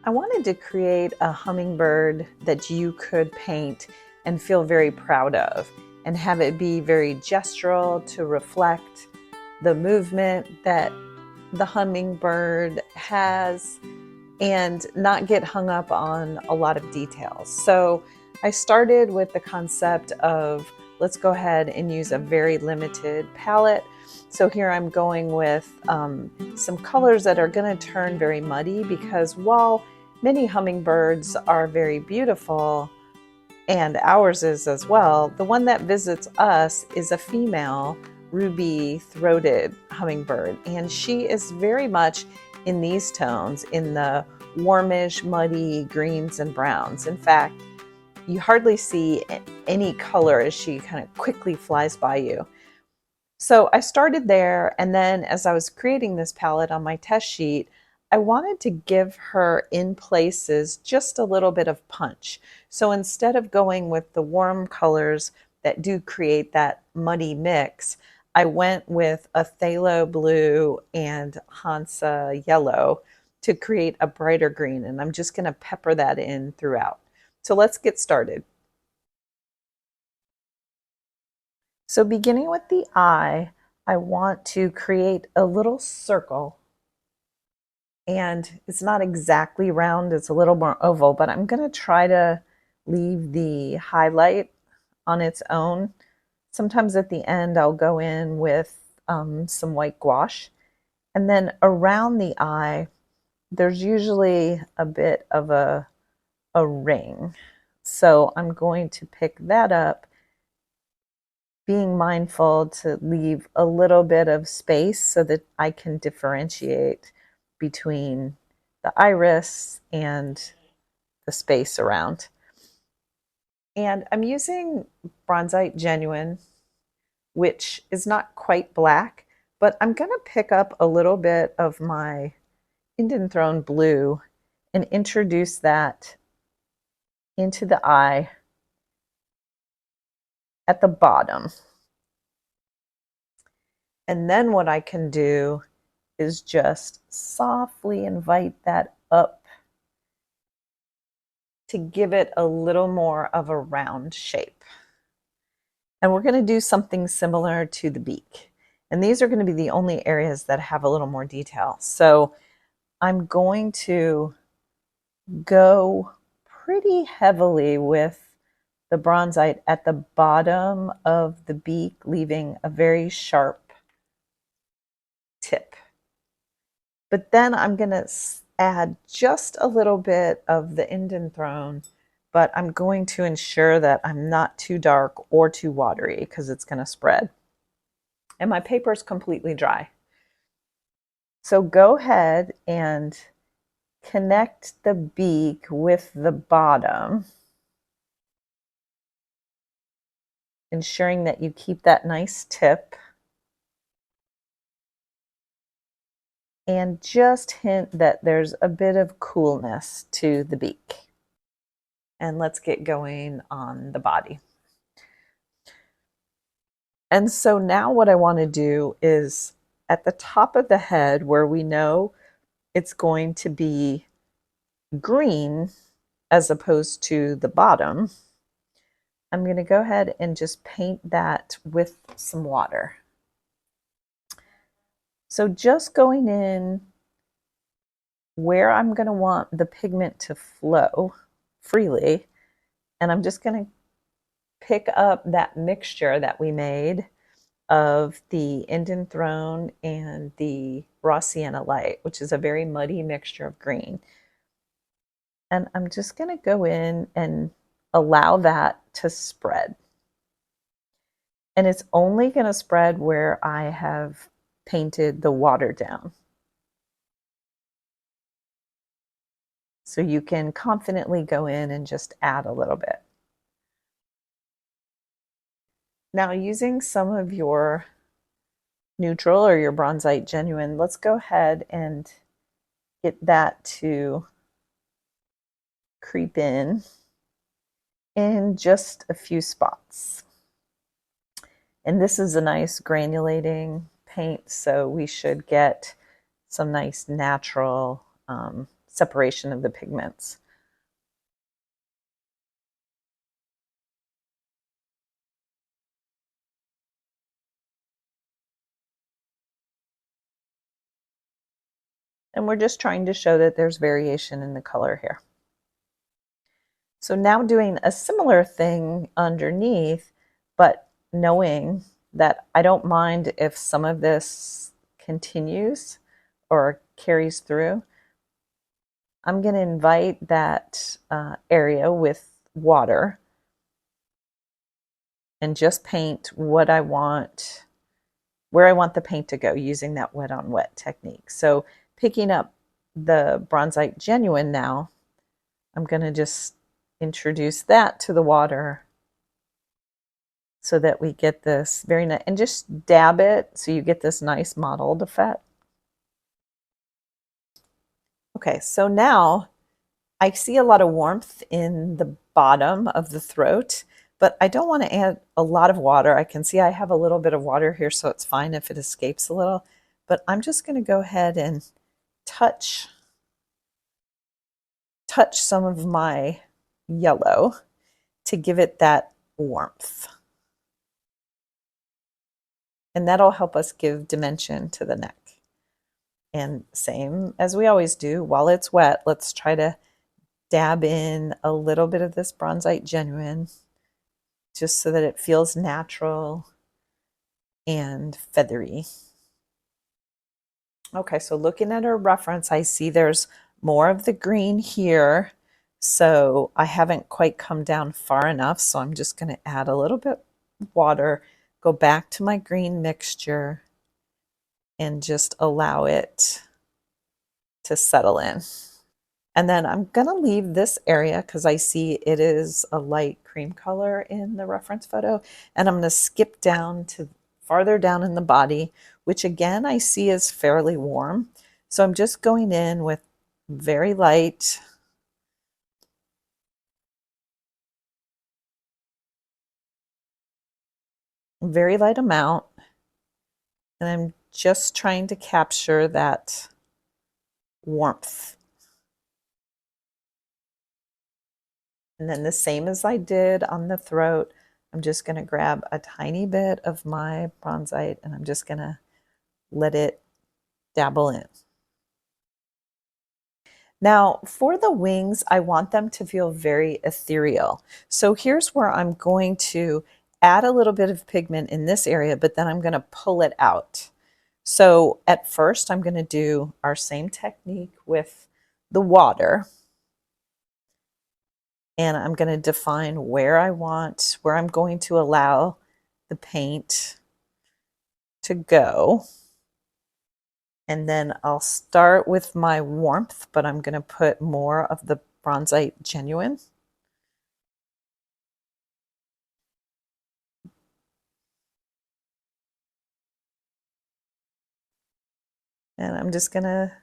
I wanted to create a hummingbird that you could paint and feel very proud of, and have it be very gestural to reflect the movement that the hummingbird has and not get hung up on a lot of details. So I started with the concept of let's go ahead and use a very limited palette. So here I'm going with some colors that are going to turn very muddy, because while many hummingbirds are very beautiful, and ours is as well, the one that visits us is a female ruby-throated hummingbird, and she is very much in these tones, in the warmish, muddy greens and browns. In fact, you hardly see any color as she kind of quickly flies by you. So I started there, and then as I was creating this palette on my test sheet, I wanted to give her in places just a little bit of punch. So instead of going with the warm colors that do create that muddy mix, I went with a phthalo blue and Hansa yellow to create a brighter green, and I'm just going to pepper that in throughout. So let's get started. So beginning with the eye, I want to create a little circle, and it's not exactly round, it's a little more oval, but I'm going to try to leave the highlight on its own. Sometimes at the end I'll go in with some white gouache, and then around the eye there's usually a bit of a ring. So I'm going to pick that up, being mindful to leave a little bit of space so that I can differentiate between the iris and the space around. And I'm using Bronzite Genuine, which is not quite black, but I'm going to pick up a little bit of my Indanthrone blue and introduce that into the eye at the bottom. And then what I can do is just softly invite that up to give it a little more of a round shape. And we're going to do something similar to the beak. And these are going to be the only areas that have a little more detail. So I'm going to go pretty heavily with the bronzite at the bottom of the beak, leaving a very sharp tip. But then I'm going to add just a little bit of the Indanthrone, but I'm going to ensure that I'm not too dark or too watery because it's going to spread. And my paper is completely dry. So go ahead and connect the beak with the bottom, ensuring that you keep that nice tip. And just hint that there's a bit of coolness to the beak. And let's get going on the body. And so now what I want to do is at the top of the head, where we know it's going to be green as opposed to the bottom, I'm going to go ahead and just paint that with some water. So just going in where I'm going to want the pigment to flow freely, and I'm just going to pick up that mixture that we made of the Indanthrone and the raw sienna light, which is a very muddy mixture of green. And I'm just going to go in and allow that to spread. And it's only going to spread where I have painted the water down. So you can confidently go in and just add a little bit. Now, using some of your neutral or your Bronzite Genuine, let's go ahead and get that to creep in just a few spots. And this is a nice granulating paint, so we should get some nice natural separation of the pigments. And we're just trying to show that there's variation in the color here. So now doing a similar thing underneath, but knowing that I don't mind if some of this continues or carries through. I'm going to invite that area with water and just paint what I want, where I want the paint to go using that wet on wet technique. So picking up the Bronzite Genuine now, I'm going to just introduce that to the water so that we get this very nice, and just dab it so you get this nice mottled effect. Okay, so now I see a lot of warmth in the bottom of the throat, but I don't want to add a lot of water. I can see I have a little bit of water here, so it's fine if it escapes a little, but I'm just going to go ahead and touch some of my yellow to give it that warmth. And that'll help us give dimension to the neck. And same as we always do, while it's wet, let's try to dab in a little bit of this Bronzite Genuine just so that it feels natural and feathery. Okay, so looking at our reference, I see there's more of the green here. So I haven't quite come down far enough. So I'm just going to add a little bit of water, go back to my green mixture, and just allow it to settle in. And then I'm going to leave this area because I see it is a light cream color in the reference photo. And I'm going to skip down to farther down in the body, which again I see is fairly warm. So I'm just going in with very light amount. And I'm just trying to capture that warmth. And then the same as I did on the throat, I'm just going to grab a tiny bit of my Bronzite and I'm just going to let it dabble in. Now, for the wings, I want them to feel very ethereal. So here's where I'm going to add a little bit of pigment in this area, but then I'm going to pull it out. So at first, I'm going to do our same technique with the water. And I'm going to define where I'm going to allow the paint to go. And then I'll start with my warmth, but I'm going to put more of the Bronzite Genuine. And I'm just going to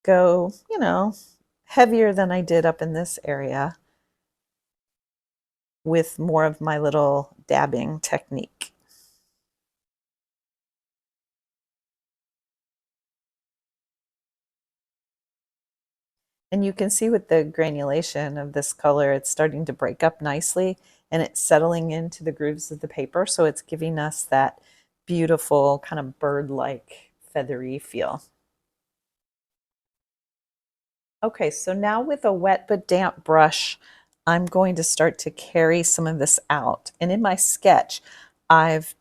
go, heavier than I did up in this area with more of my little dabbing technique. And you can see with the granulation of this color, it's starting to break up nicely and it's settling into the grooves of the paper. So it's giving us that beautiful kind of bird-like feathery feel. Okay, so now with a wet but damp brush, I'm going to start to carry some of this out. And in my sketch, I've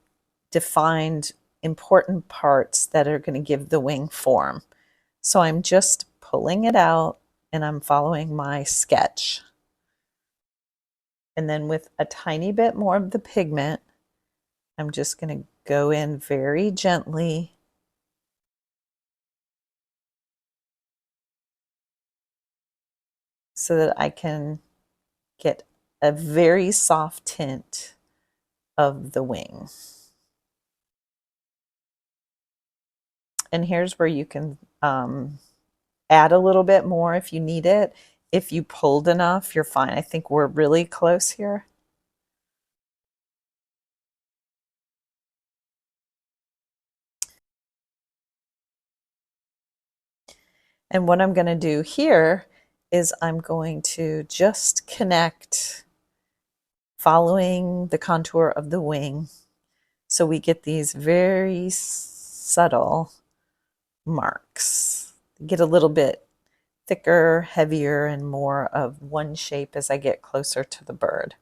defined important parts that are going to give the wing form. So I'm just pulling it out and I'm following my sketch. And then with a tiny bit more of the pigment, I'm just going to go in very gently so that I can get a very soft tint of the wing. And here's where you can add a little bit more if you need it. If you pulled enough, you're fine. I think we're really close here. And what I'm going to do here is I'm going to just connect following the contour of the wing so we get these very subtle marks. Get a little bit thicker, heavier, and more of one shape as I get closer to the bird.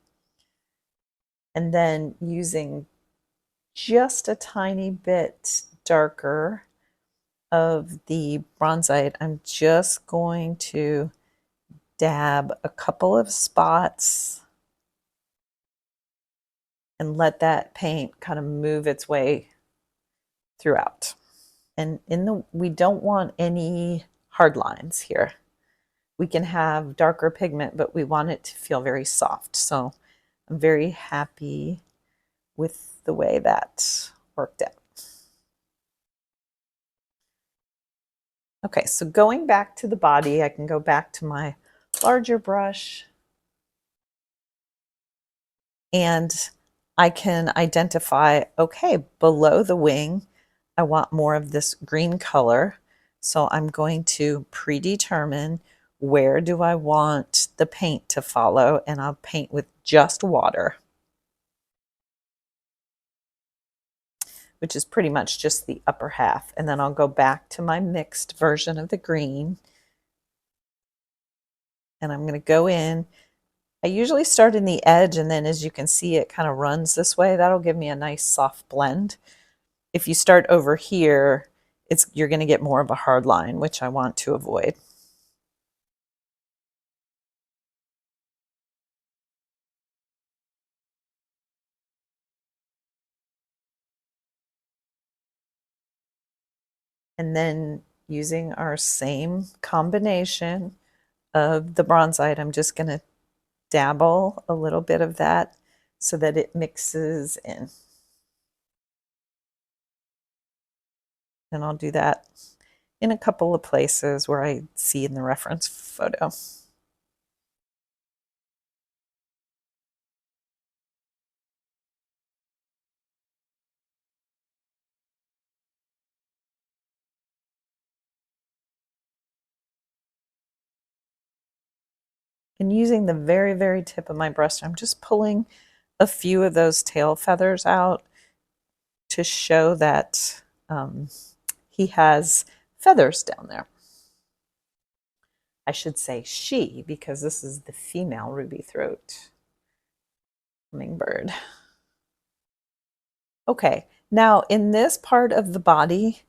And then using just a tiny bit darker of the bronzite, I'm just going to dab a couple of spots and let that paint kind of move its way throughout. And we don't want any hard lines here. We can have darker pigment, but we want it to feel very soft. So I'm very happy with the way that worked out. Okay, so going back to the body, I can go back to my larger brush and I can identify, okay, below the wing, I want more of this green color. So I'm going to predetermine where do I want the paint to follow, and I'll paint with just water, which is pretty much just the upper half. And then I'll go back to my mixed version of the green. And I'm going to go in. I usually start in the edge, and then as you can see, it kind of runs this way. That'll give me a nice soft blend. If you start over here, you're going to get more of a hard line, which I want to avoid. And then using our same combination of the bronzite, I'm just going to dabble a little bit of that so that it mixes in. And I'll do that in a couple of places where I see in the reference photo. And using the very, very tip of my brush, I'm just pulling a few of those tail feathers out to show that he has feathers down there. I should say she, because this is the female ruby throat hummingbird. Okay, now in this part of the body,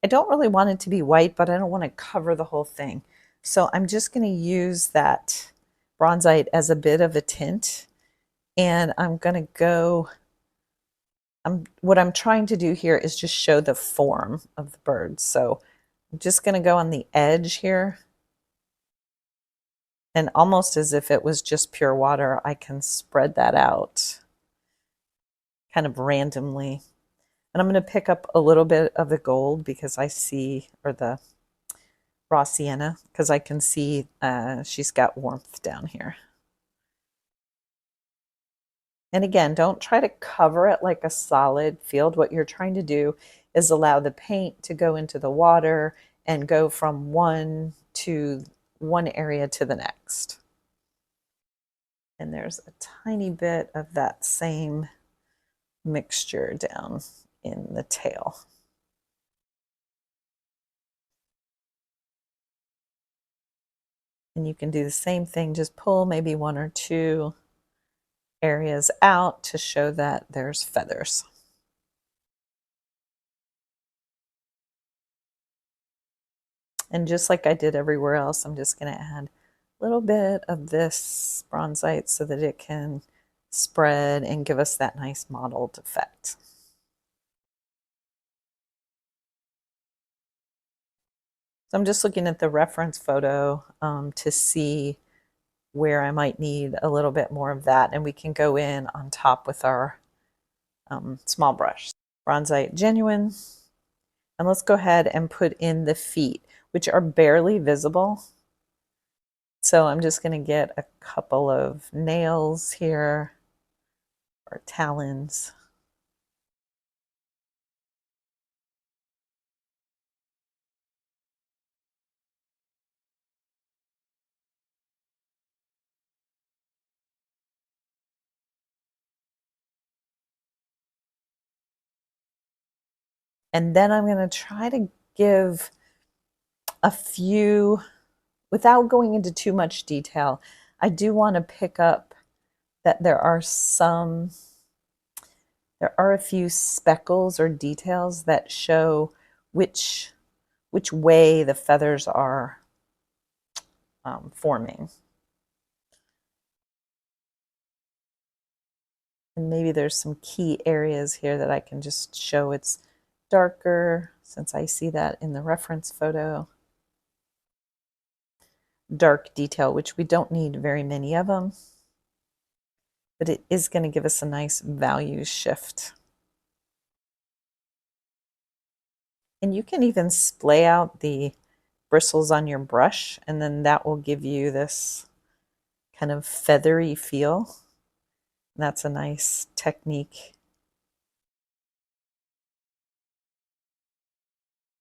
I don't really want it to be white, but I don't want to cover the whole thing. So I'm just going to use that bronzite as a bit of a tint. And I'm going to go, what I'm trying to do here is just show the form of the bird. So I'm just going to go on the edge here. And almost as if it was just pure water, I can spread that out kind of randomly. And I'm going to pick up a little bit of the gold because I see, or the raw sienna, because I can see she's got warmth down here. And again, don't try to cover it like a solid field. What you're trying to do is allow the paint to go into the water and go from one area to the next. And there's a tiny bit of that same mixture down in the tail. And you can do the same thing, just pull maybe one or two areas out to show that there's feathers. And just like I did everywhere else, I'm just going to add a little bit of this bronzite so that it can spread and give us that nice mottled effect. So I'm just looking at the reference photo to see where I might need a little bit more of that, and we can go in on top with our small brush. Bronzite Genuine. And let's go ahead and put in the feet, which are barely visible. So I'm just going to get a couple of nails here, or talons. And then I'm going to try to give a few, without going into too much detail, I do want to pick up that there are a few speckles or details that show which way the feathers are forming. And maybe there's some key areas here that I can just show it's darker, since I see that in the reference photo. Dark detail, which we don't need very many of them, but it is going to give us a nice value shift. And you can even splay out the bristles on your brush, and then that will give you this kind of feathery feel. And that's a nice technique.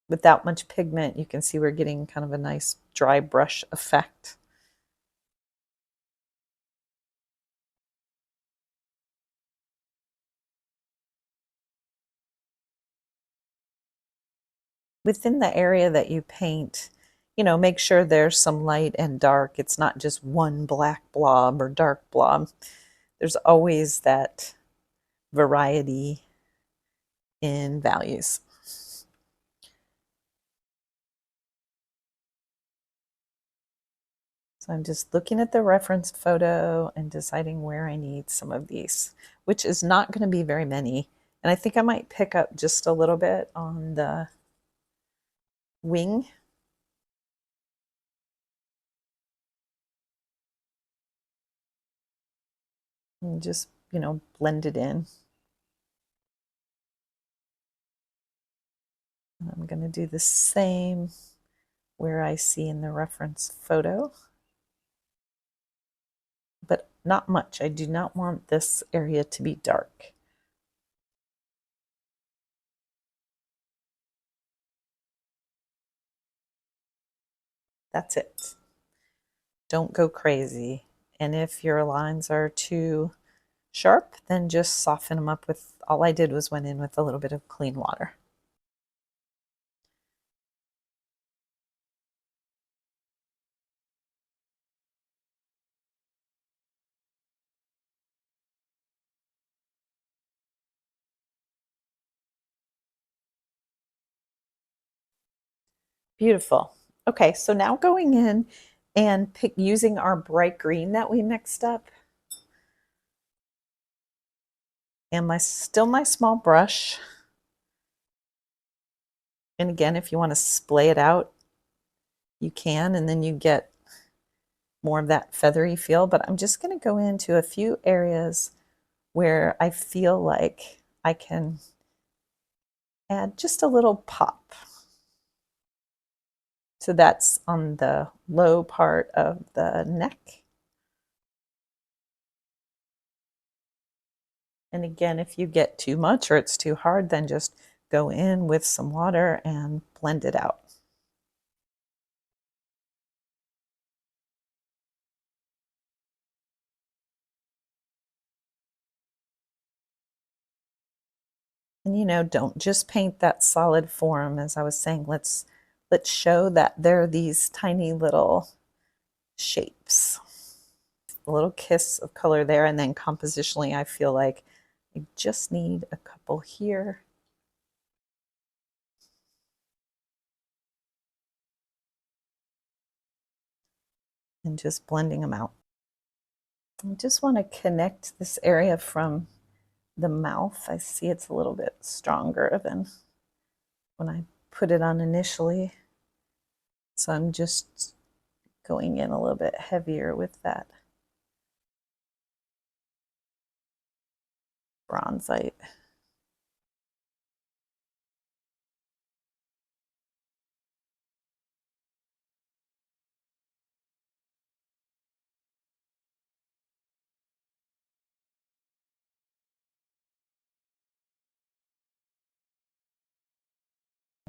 Without much pigment, you can see we're getting kind of a nice dry brush effect. Within the area that you paint, make sure there's some light and dark. It's not just one black blob or dark blob. There's always that variety in values. So I'm just looking at the reference photo and deciding where I need some of these, which is not going to be very many. And I think I might pick up just a little bit on the wing. And just, blend it in. And I'm going to do the same where I see in the reference photo, but not much. I do not want this area to be dark. That's it. Don't go crazy. And if your lines are too sharp, then just soften them up with, all I did was went in with a little bit of clean water. Beautiful. Okay, so now going in and using our bright green that we mixed up, and still my small brush. And again, if you want to splay it out, you can, and then you get more of that feathery feel. But I'm just going to go into a few areas where I feel like I can add just a little pop. So that's on the low part of the neck. And again, if you get too much or it's too hard, then just go in with some water and blend it out. And don't just paint that solid form. As I was saying, let's show that there are these tiny little shapes. A little kiss of color there, and then compositionally I feel like I just need a couple here. And just blending them out. I just want to connect this area from the mouth. I see it's a little bit stronger than when I put it on initially. So I'm just going in a little bit heavier with that bronzite.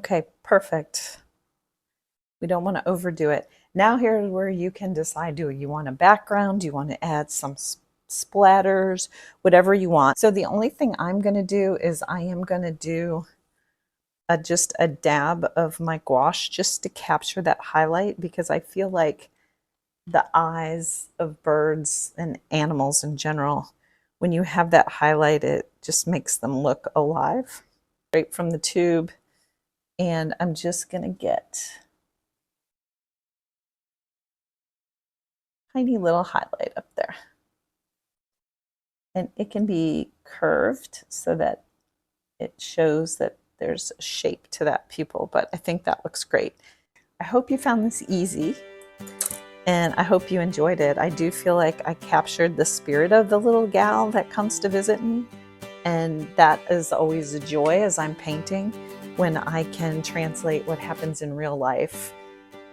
Okay, perfect. We don't want to overdo it. Now here's where you can decide, do you want a background? Do you want to add some splatters? Whatever you want. So the only thing I'm going to do is I am going to do just a dab of my gouache just to capture that highlight, because I feel like the eyes of birds and animals in general, when you have that highlight, it just makes them look alive. Straight from the tube, and I'm just gonna get a tiny little highlight up there. And it can be curved so that it shows that there's a shape to that pupil, but I think that looks great. I hope you found this easy, and I hope you enjoyed it. I do feel like I captured the spirit of the little gal that comes to visit me, and that is always a joy as I'm painting, when I can translate what happens in real life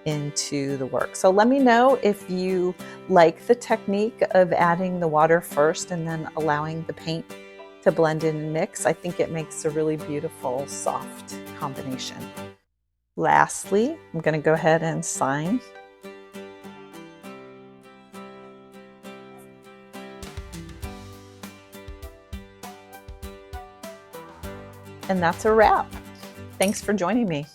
into the work. So let me know if you like the technique of adding the water first and then allowing the paint to blend in and mix. I think it makes a really beautiful, soft combination. Lastly, I'm going to go ahead and sign. And that's a wrap. Thanks for joining me.